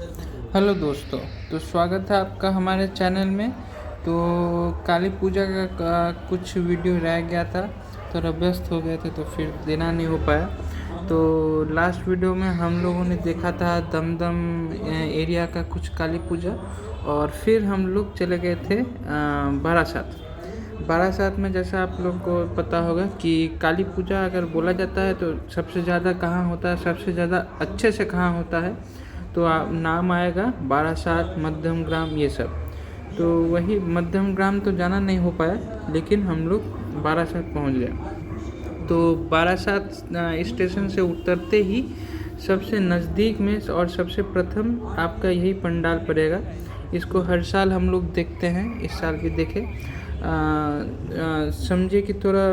Hello दोस्तों। तो स्वागत है आपका हमारे चैनल में। तो काली पूजा का कुछ वीडियो रह गया था, थोड़ा व्यस्त हो गए थे तो फिर देना नहीं हो पाया। तो लास्ट वीडियो में हम लोगों ने देखा था दमदम एरिया का कुछ काली पूजा, और फिर हम लोग चले गए थे बारासात। बारासात में जैसा आप लोग को पता होगा कि काली पूजा अगर बोला जाता है तो सबसे ज़्यादा कहाँ होता है, सबसे ज़्यादा अच्छे से कहाँ होता है, तो नाम आएगा बारासात, मध्यम ग्राम, ये सब। तो वही मध्यम ग्राम तो जाना नहीं हो पाया, लेकिन हम लोग बारासात पहुंच गए। तो बारासात स्टेशन से उतरते ही सबसे नज़दीक में और सबसे प्रथम आपका यही पंडाल पड़ेगा। इसको हर साल हम लोग देखते हैं, इस साल भी देखे। समझे कि थोड़ा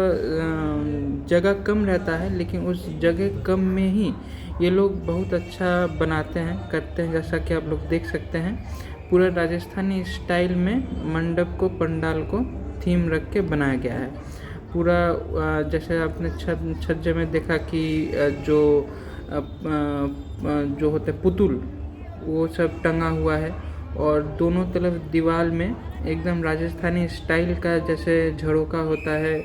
जगह कम रहता है, लेकिन उस जगह कम में ही ये लोग बहुत अच्छा बनाते हैं, करते हैं। जैसा कि आप लोग देख सकते हैं, पूरा राजस्थानी स्टाइल में मंडप को, पंडाल को थीम रख के बनाया गया है पूरा। जैसे आपने छज्जे में देखा कि जो होते पुतुल, वो सब टंगा हुआ है, और दोनों तरफ दीवार में एकदम राजस्थानी स्टाइल का जैसे झरोका होता है,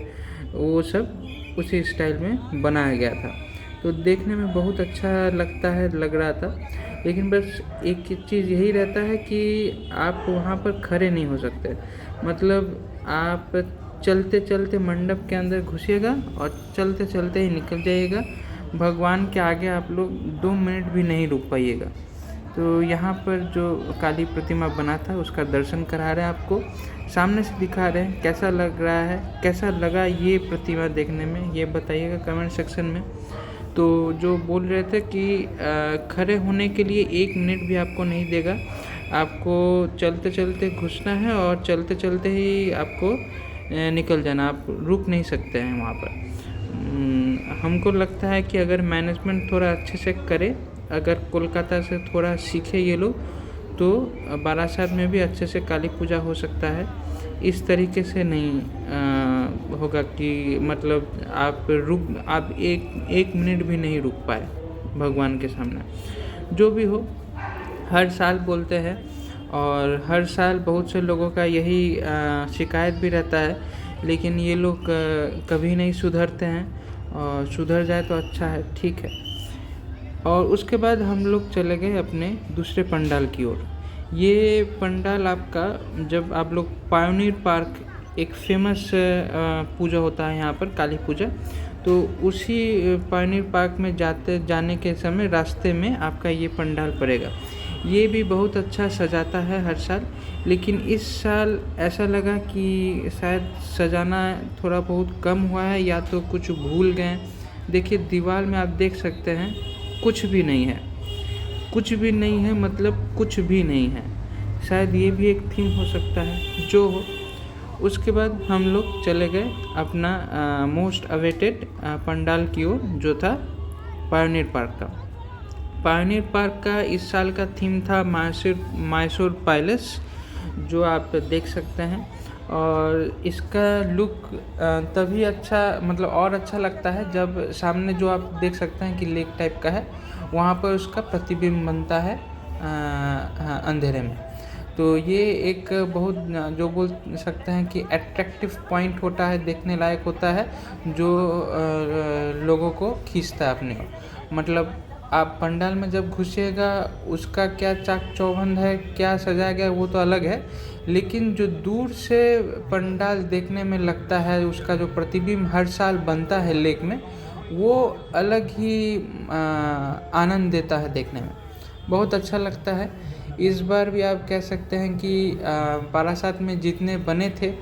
वो सब उसी स्टाइल में बनाया गया था। तो देखने में बहुत अच्छा लग रहा था। लेकिन बस एक चीज़ यही रहता है कि आप वहाँ पर खड़े नहीं हो सकते। मतलब आप चलते चलते मंडप के अंदर घुसिएगा और चलते चलते ही निकल जाइएगा। भगवान के आगे आप लोग 2 मिनट भी नहीं रुक पाइएगा। तो यहाँ पर जो काली प्रतिमा बना था उसका दर्शन करा रहे हैं आपको, सामने से दिखा रहे हैं। कैसा लग रहा है, कैसा लगा ये प्रतिमा देखने में, ये बताइएगा कमेंट सेक्शन में। तो जो बोल रहे थे कि खड़े होने के लिए 1 मिनट भी आपको नहीं देगा, आपको चलते चलते घुसना है और चलते चलते ही आपको निकल जाना, आप रुक नहीं सकते हैं वहाँ पर। हमको लगता है कि अगर मैनेजमेंट थोड़ा अच्छे से करे, अगर कोलकाता से थोड़ा सीखे ये लोग, तो बारासात में भी अच्छे से काली पूजा हो सकता है। इस तरीके से नहीं होगा कि मतलब आप एक मिनट भी नहीं रुक पाए भगवान के सामने। जो भी हो, हर साल बोलते हैं, और हर साल बहुत से लोगों का यही शिकायत भी रहता है, लेकिन ये लोग कभी नहीं सुधरते हैं, और सुधर जाए तो अच्छा है, ठीक है। और उसके बाद हम लोग चले गए अपने दूसरे पंडाल की ओर। ये पंडाल आपका, जब आप लोग पायोनियर पार्क, एक फेमस पूजा होता है यहाँ पर काली पूजा, तो उसी पायोनियर पार्क में जाने के समय रास्ते में आपका ये पंडाल पड़ेगा। ये भी बहुत अच्छा सजाता है हर साल, लेकिन इस साल ऐसा लगा कि शायद सजाना थोड़ा बहुत कम हुआ है, या तो कुछ भूल गए। देखिए दीवार में आप देख सकते हैं, कुछ भी नहीं है, कुछ भी नहीं है, मतलब कुछ भी नहीं है। शायद ये भी एक थीम हो सकता है, जो हो। उसके बाद हम लोग चले गए अपना मोस्ट अवेटेड पंडाल की ओर, जो था पायोनियर पार्क का। पायोनियर पार्क का इस साल का थीम था मैसूर पैलेस, जो आप देख सकते हैं। और इसका लुक तभी अच्छा, मतलब और अच्छा लगता है जब सामने जो आप देख सकते हैं कि लेक टाइप का है, वहाँ पर उसका प्रतिबिंब बनता है अंधेरे में। तो ये एक बहुत, जो बोल सकते हैं कि अट्रैक्टिव पॉइंट होता है, देखने लायक होता है, जो लोगों को खींचता है अपने ओर। मतलब आप पंडाल में जब घुसिएगा, उसका क्या चाक चौबंद है, क्या सजाया गया, वो तो अलग है, लेकिन जो दूर से पंडाल देखने में लगता है, उसका जो प्रतिबिंब हर साल बनता है लेक में, वो अलग ही आनंद देता है देखने में, बहुत अच्छा लगता है। इस बार भी आप कह सकते हैं कि बारासात में जितने बने थे,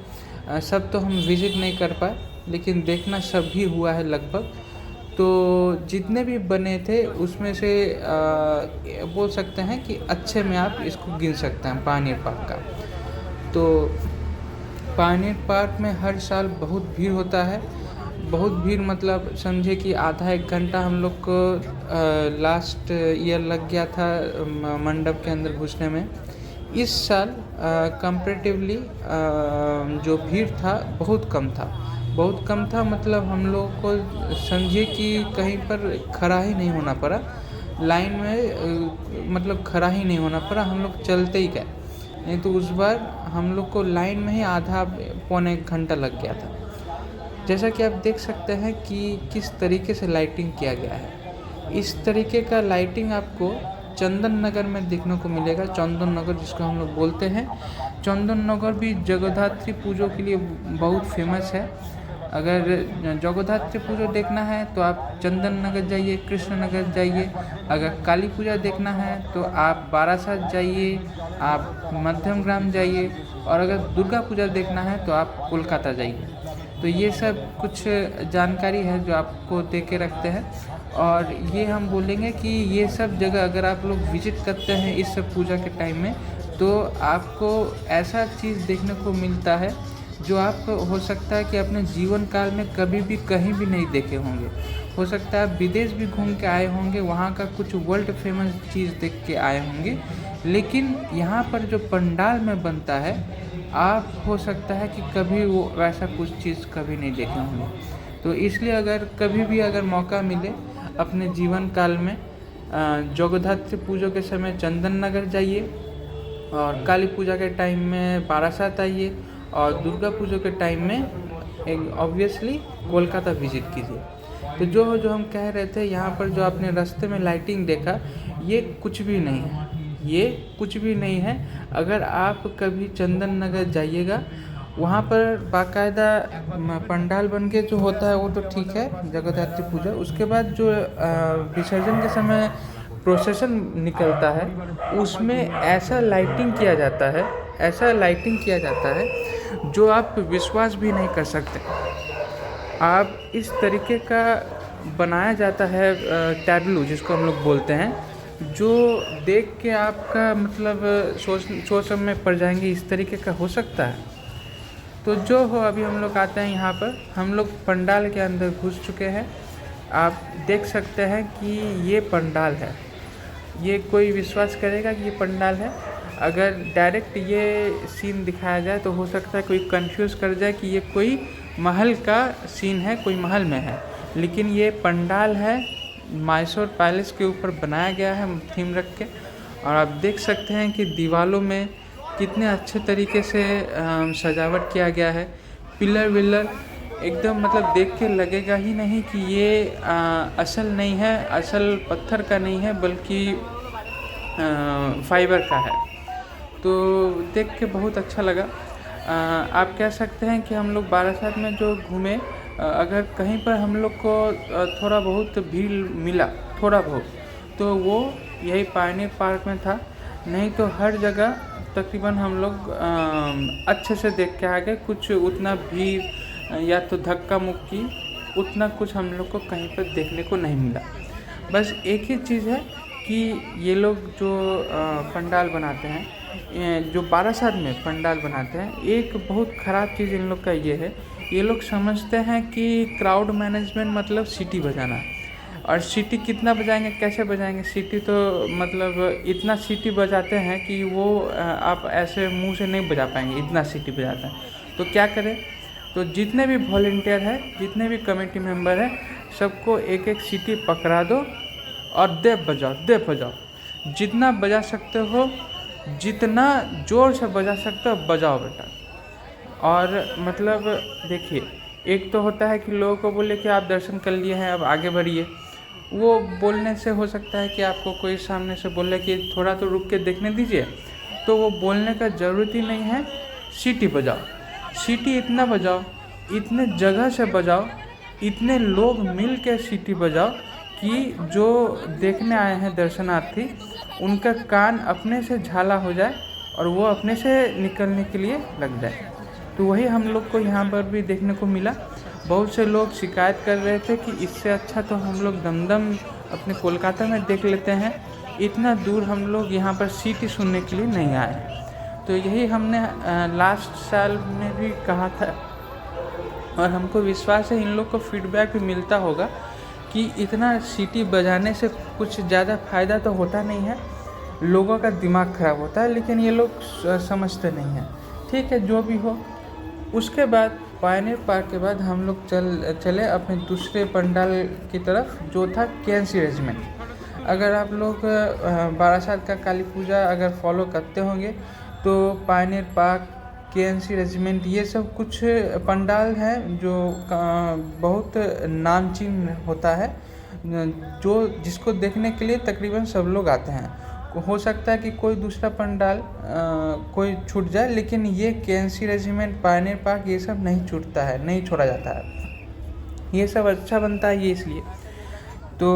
सब तो हम विज़िट नहीं कर पाए, लेकिन देखना सब ही हुआ है लगभग। तो जितने भी बने थे उसमें से बोल सकते हैं कि अच्छे में आप इसको गिन सकते हैं पायोनियर पार्क का। तो पायोनियर पार्क में हर साल बहुत भीड़ होता है, बहुत भीड़, मतलब समझे कि आधा 1 घंटा हम लोग को लास्ट ईयर लग गया था मंडप के अंदर घुसने में। इस साल कंपैरेटिवली जो भीड़ था बहुत कम था, बहुत कम था। मतलब हम लोग को समझिए कि कहीं पर खड़ा ही नहीं होना पड़ा, लाइन में मतलब खड़ा ही नहीं होना पड़ा, हम लोग चलते ही गए। नहीं तो उस बार हम लोग को लाइन में ही आधा पौने 1 घंटा लग गया था। जैसा कि आप देख सकते हैं कि किस तरीके से लाइटिंग किया गया है। इस तरीके का लाइटिंग आपको चंदन नगर में देखने को मिलेगा। चंदन नगर जिसको हम लोग बोलते हैं, चंदन नगर भी जगद्धात्री पूजो के लिए बहुत फेमस है। अगर जगद्धात्री पूजो देखना है तो आप चंदन नगर जाइए, कृष्ण नगर जाइए। अगर काली पूजा देखना है तो आप बारासात जाइए, आप मध्यम ग्राम जाइए। और अगर दुर्गा पूजा देखना है तो आप कोलकाता जाइए। तो ये सब कुछ जानकारी है जो आपको दे के रखते हैं। और ये हम बोलेंगे कि ये सब जगह अगर आप लोग विजिट करते हैं इस सब पूजा के टाइम में, तो आपको ऐसा चीज़ देखने को मिलता है जो आप हो सकता है कि अपने जीवन काल में कभी भी कहीं भी नहीं देखे होंगे। हो सकता है आप विदेश भी घूम के आए होंगे, वहाँ का कुछ वर्ल्ड फेमस चीज़ देख के आए होंगे, लेकिन यहाँ पर जो पंडाल में बनता है, आप हो सकता है कि कभी वो वैसा कुछ चीज़ कभी नहीं देखे होंगे। तो इसलिए अगर कभी भी अगर मौका मिले अपने जीवन काल में, जगद्धात्री पूजो के समय चंदन नगर जाइए, और काली पूजा के टाइम में बारासात आइए, और दुर्गा पूजा के टाइम में एक ऑब्वियसली कोलकाता विजिट कीजिए। तो जो हम कह रहे थे, यहाँ पर जो आपने रास्ते में लाइटिंग देखा, ये कुछ भी नहीं है, ये कुछ भी नहीं है। अगर आप कभी चंदन नगर जाइएगा, वहाँ पर बाकायदा पंडाल बन के जो होता है वो तो ठीक है, जगद्धात्री पूजा। उसके बाद जो विसर्जन के समय प्रोसेशन निकलता है, उसमें ऐसा लाइटिंग किया जाता है, ऐसा लाइटिंग किया जाता है जो आप विश्वास भी नहीं कर सकते। आप इस तरीके का बनाया जाता है टैब्लू जिसको हम लोग बोलते हैं, जो देख के आपका मतलब सोच में पड़ जाएंगे इस तरीके का हो सकता है। तो जो हो, अभी हम लोग आते हैं यहाँ पर, हम लोग पंडाल के अंदर घुस चुके हैं। आप देख सकते हैं कि ये पंडाल है। ये कोई विश्वास करेगा कि ये पंडाल है? अगर डायरेक्ट ये सीन दिखाया जाए तो हो सकता है कोई कंफ्यूज कर जाए कि ये कोई महल का सीन है, कोई महल में है, लेकिन ये पंडाल है, मैसूर पैलेस के ऊपर बनाया गया है थीम रख के। और आप देख सकते हैं कि दीवालों में कितने अच्छे तरीके से सजावट किया गया है। पिलर विलर एकदम मतलब देख के लगेगा ही नहीं कि ये असल नहीं है, असल पत्थर का नहीं है, बल्कि फाइबर का है। तो देख के बहुत अच्छा लगा। आप कह सकते हैं कि हम लोग बारासात में जो घूमे, अगर कहीं पर हम लोग को थोड़ा बहुत भीड़ मिला, थोड़ा बहुत, तो वो यही पायनियर पार्क में था। नहीं तो हर जगह तकरीबन हम लोग अच्छे से देख के आ गए। कुछ उतना भीड़ या तो धक्का मुक्की उतना कुछ हम लोग को कहीं पर देखने को नहीं मिला। बस एक ही चीज़ है कि ये लोग जो पंडाल बनाते हैं, जो बारासात में पंडाल बनाते हैं, एक बहुत ख़राब चीज़ इन लोग का ये है, ये लोग समझते हैं कि क्राउड मैनेजमेंट मतलब सीटी बजाना। और सीटी कितना बजाएंगे, कैसे बजाएंगे? सीटी तो मतलब इतना सीटी बजाते हैं कि वो आप ऐसे मुंह से नहीं बजा पाएंगे, इतना सीटी बजाते हैं। तो क्या करें? तो जितने भी वॉलंटियर है, जितने भी कमेटी मेंबर है, सबको एक एक सीटी पकड़ा दो और दे बजाओ। जितना बजा सकते हो, जितना ज़ोर से बजा सकते हो बजाओ बेटा। और मतलब देखिए, एक तो होता है कि लोगों को बोले कि आप दर्शन कर लिए हैं, अब आगे बढ़िए। वो बोलने से हो सकता है कि आपको कोई सामने से बोले कि थोड़ा तो रुक के देखने दीजिए, तो वो बोलने का ज़रूरत ही नहीं है। सीटी बजाओ, सीटी इतना बजाओ, इतने जगह से बजाओ, इतने लोग मिल के सीटी बजाओ कि जो देखने आए हैं दर्शनार्थी, उनका कान अपने से झाला हो जाए और वो अपने से निकलने के लिए लग जाए। तो वही हम लोग को यहाँ पर भी देखने को मिला। बहुत से लोग शिकायत कर रहे थे कि इससे अच्छा तो हम लोग दमदम अपने कोलकाता में देख लेते हैं, इतना दूर हम लोग यहाँ पर सीटी सुनने के लिए नहीं आए। तो यही हमने लास्ट साल में भी कहा था, और हमको विश्वास है इन लोग को फीडबैक भी मिलता होगा कि इतना सीटी बजाने से कुछ ज़्यादा फ़ायदा तो होता नहीं है, लोगों का दिमाग ख़राब होता है, लेकिन ये लोग समझते नहीं हैं। ठीक है, जो भी हो। उसके बाद पायनियर पार्क के बाद हम लोग चले अपने दूसरे पंडाल की तरफ, जो था केएनसी रेजिमेंट। अगर आप लोग बारासात का काली पूजा अगर फॉलो करते होंगे तो पायनियर पार्क, केएनसी रेजिमेंट, ये सब कुछ पंडाल हैं जो बहुत नामचीन होता है, जो जिसको देखने के लिए तकरीबन सब लोग आते हैं। हो सकता है कि कोई दूसरा पंडाल कोई छूट जाए, लेकिन ये केएनसी रेजिमेंट, पायनियर पार्क, ये सब नहीं छूटता है, नहीं छोड़ा जाता है। ये सब अच्छा बनता है ये इसलिए। तो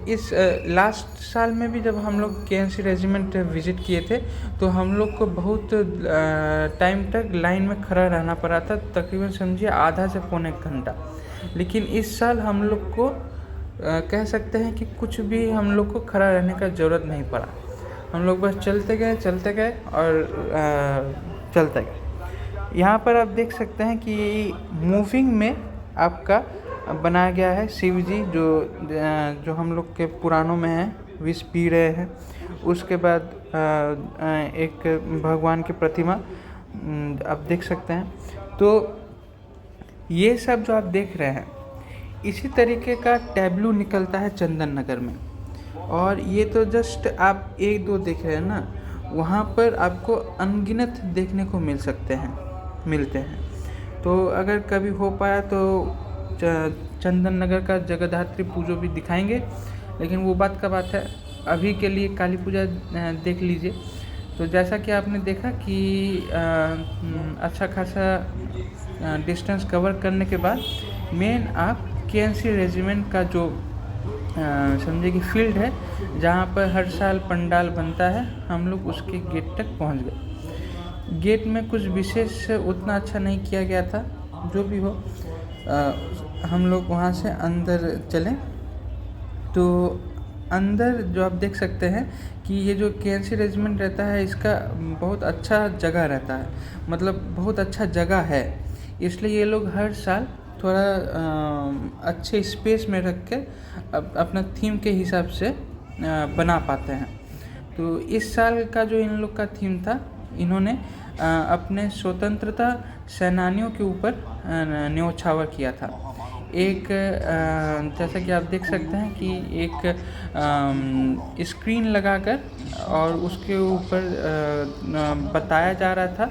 इस लास्ट साल में भी जब हम लोग केएनसी रेजिमेंट विज़िट किए थे तो हम लोग को बहुत टाइम तक लाइन में खड़ा रहना पड़ा था, तकरीबन समझिए आधा से पौने घंटा। लेकिन इस साल हम लोग को कह सकते हैं कि कुछ भी हम लोग को खड़ा रहने का ज़रूरत नहीं पड़ा। हम लोग बस चलते गए और चलते गए। यहाँ पर आप देख सकते हैं कि मूविंग में आपका बनाया गया है शिव जी, जो हम लोग के पुराणों में हैं, विष पी रहे हैं। उसके बाद एक भगवान की प्रतिमा आप देख सकते हैं। तो ये सब जो आप देख रहे हैं, इसी तरीके का टैब्लू निकलता है चंदन नगर में। और ये तो जस्ट आप एक दो देख रहे हैं ना, वहाँ पर आपको अनगिनत देखने को मिलते हैं। तो अगर कभी हो पाया तो चंदन नगर का जगद्धात्री पूजो भी दिखाएंगे, लेकिन वो बात का बात है। अभी के लिए काली पूजा देख लीजिए। तो जैसा कि आपने देखा कि अच्छा खासा डिस्टेंस कवर करने के बाद मेन आप केएनसी रेजिमेंट का जो समझे कि फील्ड है, जहाँ पर हर साल पंडाल बनता है, हम लोग उसके गेट तक पहुँच गए। गेट में कुछ विशेष उतना अच्छा नहीं किया गया था, जो भी हो हम लोग वहाँ से अंदर चले। तो अंदर जो आप देख सकते हैं कि ये जो केएनसी रेजिमेंट रहता है, इसका बहुत अच्छा जगह रहता है, मतलब बहुत अच्छा जगह है, इसलिए ये लोग हर साल थोड़ा अच्छे स्पेस में रख के अपना थीम के हिसाब से बना पाते हैं। तो इस साल का जो इन लोग का थीम था, इन्होंने अपने स्वतंत्रता सेनानियों के ऊपर न्योछावर किया था। एक जैसा कि आप देख सकते हैं कि एक स्क्रीन लगाकर और उसके ऊपर बताया जा रहा था।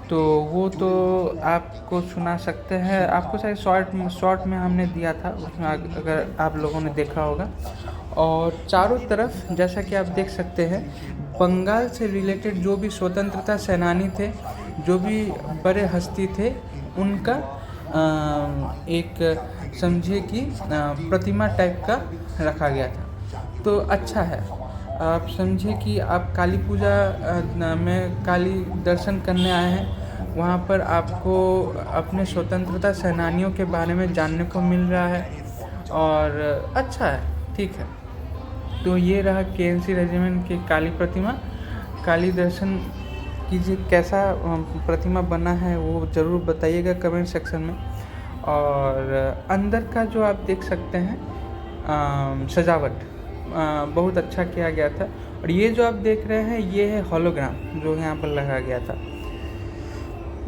तो वो तो आपको सुना सकते हैं, आपको शायद शॉर्ट में हमने दिया था, उसमें अगर आप लोगों ने देखा होगा। और चारों तरफ जैसा कि आप देख सकते हैं, बंगाल से रिलेटेड जो भी स्वतंत्रता सेनानी थे, जो भी बड़े हस्ती थे, उनका एक समझे कि प्रतिमा टाइप का रखा गया था। तो अच्छा है, आप समझे कि आप काली पूजा में काली दर्शन करने आए हैं, वहाँ पर आपको अपने स्वतंत्रता सेनानियों के बारे में जानने को मिल रहा है, और अच्छा है, ठीक है। तो ये रहा केएनसी रेजिमेंट की काली प्रतिमा। काली दर्शन कीजिए, कैसा प्रतिमा बना है वो ज़रूर बताइएगा कमेंट सेक्शन में। और अंदर का जो आप देख सकते हैं सजावट बहुत अच्छा किया गया था। और ये जो आप देख रहे हैं, ये है होलोग्राम जो यहाँ पर लगा गया था।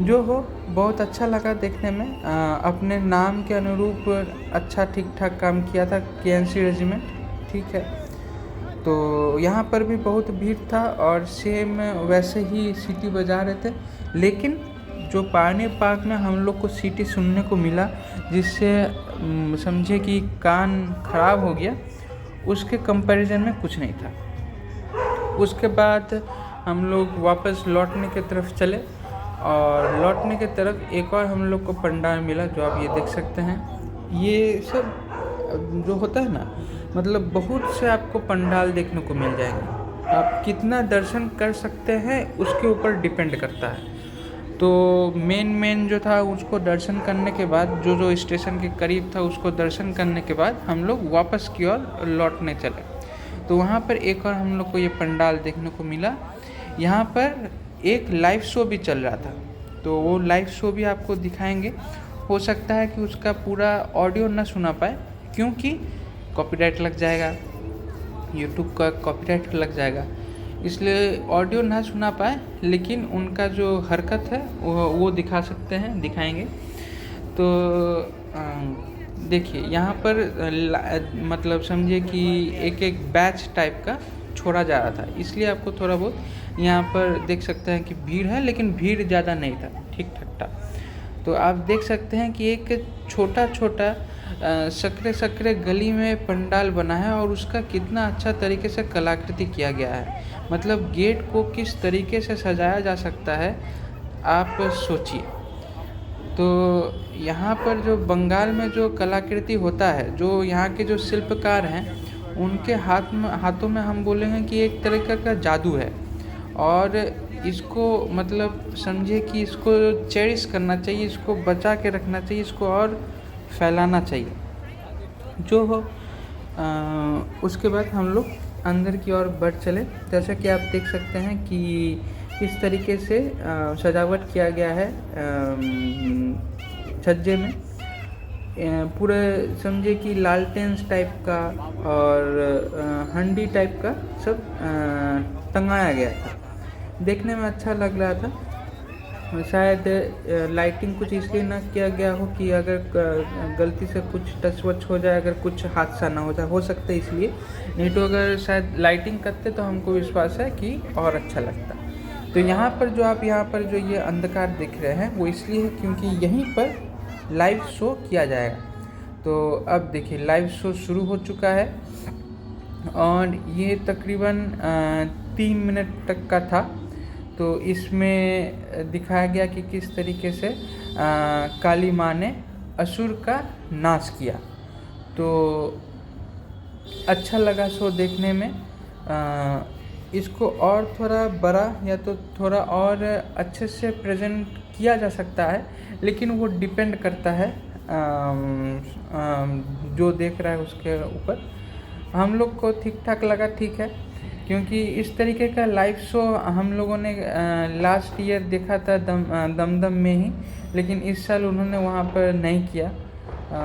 जो हो बहुत अच्छा लगा देखने में, अपने नाम के अनुरूप अच्छा ठीक ठाक काम किया था केएनसी रेजिमेंट, ठीक है। तो यहाँ पर भी बहुत भीड़ था और सेम वैसे ही सीटी बजा रहे थे, लेकिन जो पायनियर पार्क में हम लोग को सीटी सुनने को मिला, जिससे समझे कि कान खराब हो गया, उसके कंपैरिजन में कुछ नहीं था। उसके बाद हम लोग वापस लौटने की तरफ चले, और लौटने की तरफ एक और हम लोग को पंडाल मिला, जो आप ये देख सकते हैं। ये सब जो होता है ना, मतलब बहुत से आपको पंडाल देखने को मिल जाएंगे, आप कितना दर्शन कर सकते हैं उसके ऊपर डिपेंड करता है। तो मेन जो था उसको दर्शन करने के बाद, जो स्टेशन के करीब था उसको दर्शन करने के बाद हम लोग वापस की ओर लौटने चले। तो वहाँ पर एक और हम लोग को ये पंडाल देखने को मिला। यहाँ पर एक लाइव शो भी चल रहा था, तो वो लाइव शो भी आपको दिखाएंगे। हो सकता है कि उसका पूरा ऑडियो ना सुना पाए, क्योंकि कॉपीराइट लग जाएगा, यूट्यूब का कॉपीराइट लग जाएगा, इसलिए ऑडियो ना सुना पाए, लेकिन उनका जो हरकत है वो दिखा सकते हैं, दिखाएंगे। तो देखिए यहाँ पर मतलब समझिए कि एक एक बैच टाइप का छोड़ा जा रहा था, इसलिए आपको थोड़ा बहुत यहाँ पर देख सकते हैं कि भीड़ है, लेकिन भीड़ ज़्यादा नहीं था, ठीक ठाक था। तो आप देख सकते हैं कि एक छोटा छोटा सकरे सकरे गली में पंडाल बना है और उसका कितना अच्छा तरीके से कलाकृति किया गया है। मतलब गेट को किस तरीके से सजाया जा सकता है, आप सोचिए। तो यहाँ पर जो बंगाल में जो कलाकृति होता है, जो यहाँ के जो शिल्पकार हैं, उनके हाथों में हम बोलेंगे कि एक तरीके का जादू है। और इसको मतलब समझिए कि इसको चेरिश करना चाहिए, इसको बचा के रखना चाहिए, इसको और फैलाना चाहिए जो हो। उसके बाद हम लोग अंदर की ओर बढ़ चले। जैसा कि आप देख सकते हैं कि इस तरीके से सजावट किया गया है छज्जे में। पूरे समझिए कि लालटेन्स टाइप का और हंडी टाइप का सब टंगाया गया था। देखने में अच्छा लग रहा था। शायद लाइटिंग कुछ इसलिए ना किया गया हो कि अगर गलती से कुछ टच वच हो जाए, अगर कुछ हादसा ना हो जाए, हो सकता है इसलिए। नहीं तो अगर शायद लाइटिंग करते तो हमको विश्वास है कि और अच्छा लगता। तो यहाँ पर जो ये अंधकार दिख रहे हैं वो इसलिए है क्योंकि यहीं पर लाइव शो किया जाएगा। तो अब देखिए लाइव शो शुरू हो चुका है और ये तकरीबन 3 मिनट तक का था। तो इसमें दिखाया गया कि किस तरीके से काली माँ ने असुर का नाश किया। तो अच्छा लगा शो देखने में। इसको और थोड़ा बड़ा या तो थोड़ा और अच्छे से प्रेजेंट किया जा सकता है, लेकिन वो डिपेंड करता है जो देख रहा है उसके ऊपर। हम लोग को ठीक ठाक लगा, ठीक है, क्योंकि इस तरीके का लाइव शो हम लोगों ने लास्ट ईयर देखा था दमदम में ही, लेकिन इस साल उन्होंने वहाँ पर नहीं किया।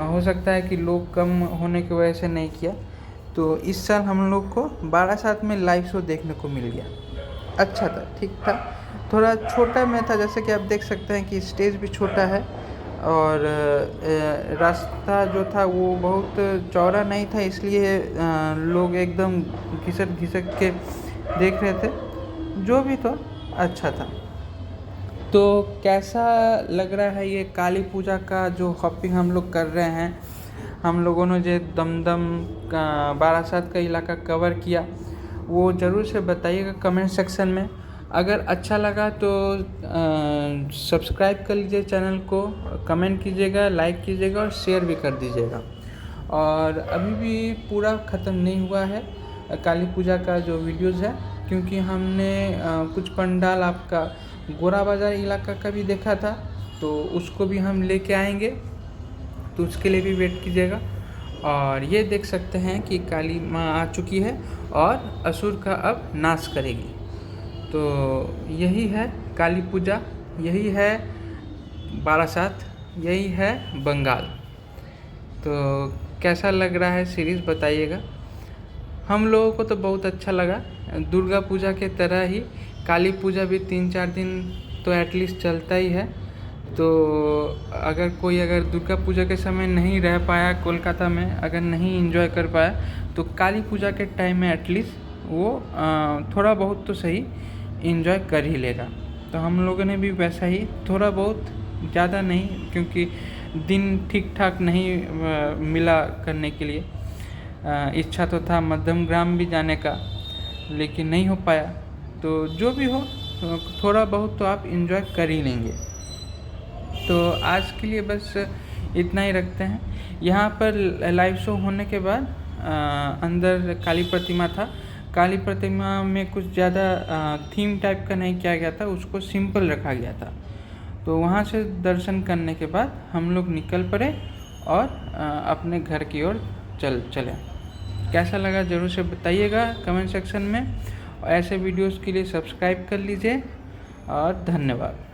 हो सकता है कि लोग कम होने की वजह से नहीं किया। तो इस साल हम लोग को बारासात में लाइव शो देखने को मिल गया। अच्छा था, ठीक था। थोड़ा छोटा में था, जैसे कि आप देख सकते हैं कि स्टेज भी छोटा है और रास्ता जो था वो बहुत चौड़ा नहीं था, इसलिए लोग एकदम घिसक के देख रहे थे। जो भी तो अच्छा था। तो कैसा लग रहा है ये काली पूजा का जो हॉपिंग हम लोग कर रहे हैं? हम लोगों ने जो दमदम का बारासात का इलाका कवर किया, वो ज़रूर से बताइएगा कमेंट सेक्शन में। अगर अच्छा लगा तो सब्सक्राइब कर लीजिए चैनल को, कमेंट कीजिएगा, लाइक कीजिएगा और शेयर भी कर दीजिएगा। और अभी भी पूरा ख़त्म नहीं हुआ है काली पूजा का जो वीडियोज़ है, क्योंकि हमने कुछ पंडाल आपका गोरा बाज़ार इलाका का भी देखा था, तो उसको भी हम लेके आएंगे, तो उसके लिए भी वेट कीजिएगा। और ये देख सकते हैं कि काली माँ आ चुकी है और असुर का अब नाश करेगी। तो यही है काली पूजा, यही है बारासात, यही है बंगाल। तो कैसा लग रहा है सीरीज़ बताइएगा। हम लोगों को तो बहुत अच्छा लगा। दुर्गा पूजा के तरह ही काली पूजा भी 3-4 दिन तो एटलीस्ट चलता ही है। तो अगर दुर्गा पूजा के समय नहीं रह पाया कोलकाता में, अगर नहीं एंजॉय कर पाया, तो काली पूजा के टाइम में एटलीस्ट वो थोड़ा बहुत तो सही एंजॉय कर ही लेगा। तो हम लोगों ने भी वैसा ही थोड़ा बहुत, ज़्यादा नहीं, क्योंकि दिन ठीक ठाक नहीं मिला करने के लिए। इच्छा तो था मध्यमग्राम भी जाने का, लेकिन नहीं हो पाया। तो जो भी हो, थोड़ा बहुत तो आप एंजॉय कर ही लेंगे। तो आज के लिए बस इतना ही रखते हैं। यहाँ पर लाइव शो होने के बाद अंदर काली प्रतिमा था। काली प्रतिमा में कुछ ज़्यादा थीम टाइप का नहीं किया गया था, उसको सिंपल रखा गया था। तो वहाँ से दर्शन करने के बाद हम लोग निकल पड़े और अपने घर की ओर चले। कैसा लगा ज़रूर से बताइएगा कमेंट सेक्शन में। और ऐसे वीडियोस के लिए सब्सक्राइब कर लीजिए और धन्यवाद।